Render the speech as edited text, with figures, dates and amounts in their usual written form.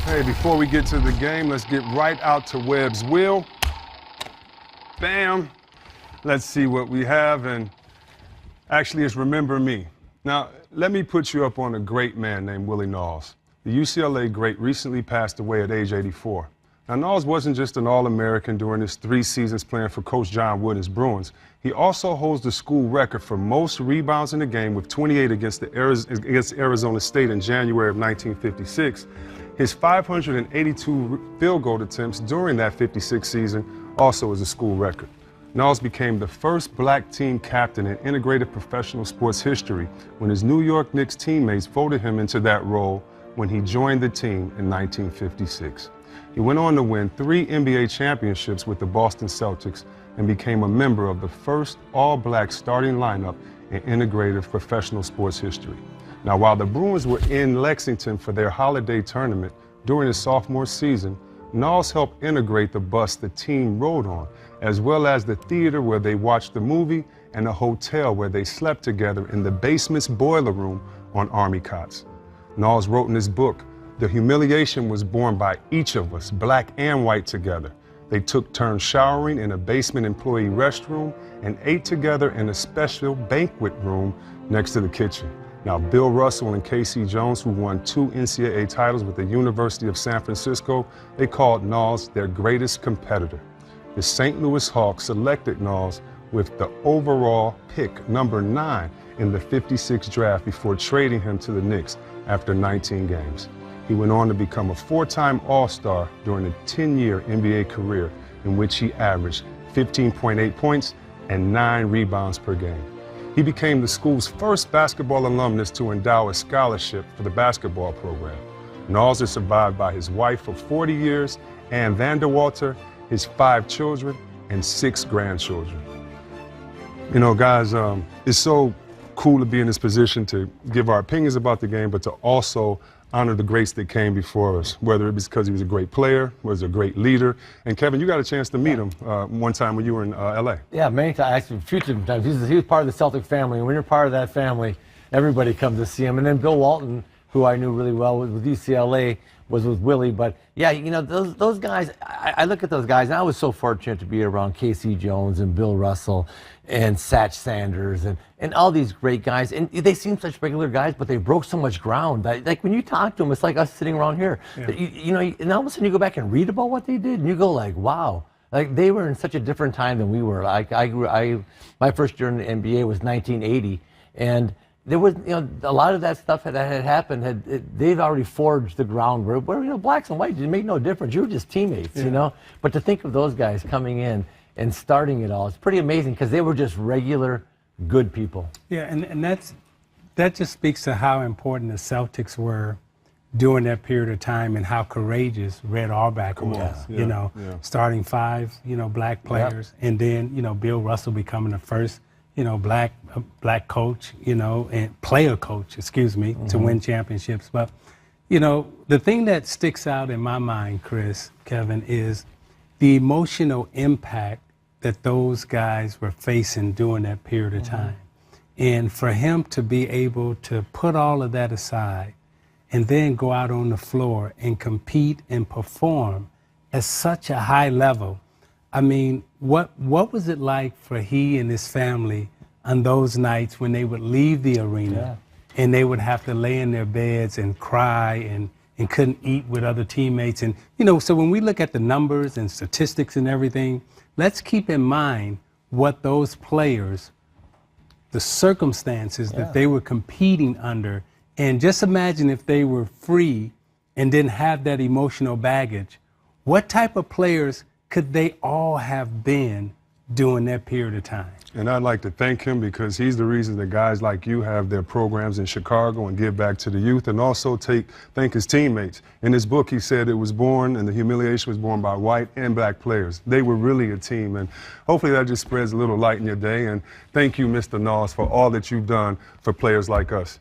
Hey, before we get to the game, let's get right out to Webb's wheel. Bam. Let's see what we have, and actually it's Remember Me. Now, let me put you up on a great man named Willie Naulls. The UCLA great recently passed away at age 84. Now, Naulls wasn't just an All-American during his 3 seasons playing for Coach John Wooden's Bruins. He also holds the school record for most rebounds in a game with 28 against Arizona State in January of 1956. His 582 field goal attempts during that 56 season also is a school record. Naulls became the first black team captain in integrated professional sports history when his New York Knicks teammates voted him into that role when he joined the team in 1956. He went on to win 3 NBA championships with the Boston Celtics and became a member of the first all-black starting lineup in integrative professional sports history. Now, while the Bruins were in Lexington for their holiday tournament during his sophomore season, Naulls helped integrate the bus the team rode on, as well as the theater where they watched the movie and a hotel where they slept together in the basement's boiler room on army cots. Naulls wrote in his book, "The humiliation was borne by each of us, black and white together. They took turns showering in a basement employee restroom and ate together in a special banquet room next to the kitchen." Now, Bill Russell and Casey Jones, who won 2 NCAA titles with the University of San Francisco, they called Naulls their greatest competitor. The St. Louis Hawks selected Naulls with the overall pick, number 9, in the '56 draft before trading him to the Knicks after 19 games. He went on to become a 4-time All-Star during a 10-year NBA career in which he averaged 15.8 points and 9 rebounds per game. He became the school's first basketball alumnus to endow a scholarship for the basketball program. Naulls is survived by his wife of 40 years, Ann Vanderwalter, his 5 children, and 6 grandchildren. You know, guys, it's so cool to be in this position to give our opinions about the game, but to also honor the greats that came before us, whether it was because he was a great player, was a great leader. And Kevin, you got a chance to meet him one time when you were in LA. Yeah, many times, actually, a few times. He was part of the Celtic family, and when you're part of that family, everybody comes to see him. And then Bill Walton, who I knew really well with UCLA, was with Willie. But yeah, you know, those guys, I look at those guys, and I was so fortunate to be around Casey Jones and Bill Russell and Satch Sanders and all these great guys. And they seem such regular guys, but they broke so much ground. Like when you talk to them, it's like us sitting around here. Yeah. You know, and all of a sudden you go back and read about what they did, and you go like, wow. Like they were in such a different time than we were. Like my first year in the NBA was 1980, and there was, you know, a lot of that stuff that had happened. They'd already forged the ground where, you know, blacks and whites, it made no difference. You were just teammates, you know. But to think of those guys coming in and starting it all, it's pretty amazing because they were just regular, good people. Yeah, and that just speaks to how important the Celtics were during that period of time and how courageous Red Auerbach was. You know, starting 5, you know, black players, and then, you know, Bill Russell becoming the first, you know, black coach, you know, and player coach, excuse me, to win championships. But, you know, the thing that sticks out in my mind, Chris, Kevin, is the emotional impact that those guys were facing during that period of time. And for him to be able to put all of that aside and then go out on the floor and compete and perform at such a high level, I mean, what was it like for he and his family on those nights when they would leave the arena and they would have to lay in their beds and cry and couldn't eat with other teammates? And, you know, so when we look at the numbers and statistics and everything, let's keep in mind what those players, the circumstances that they were competing under. And just imagine if they were free and didn't have that emotional baggage, what type of players could they all have been during that period of time? And I'd like to thank him because he's the reason that guys like you have their programs in Chicago and give back to the youth, and also thank his teammates. In his book, he said it was born, and the humiliation was born by white and black players. They were really a team, and hopefully that just spreads a little light in your day. And thank you, Mr. Naulls, for all that you've done for players like us.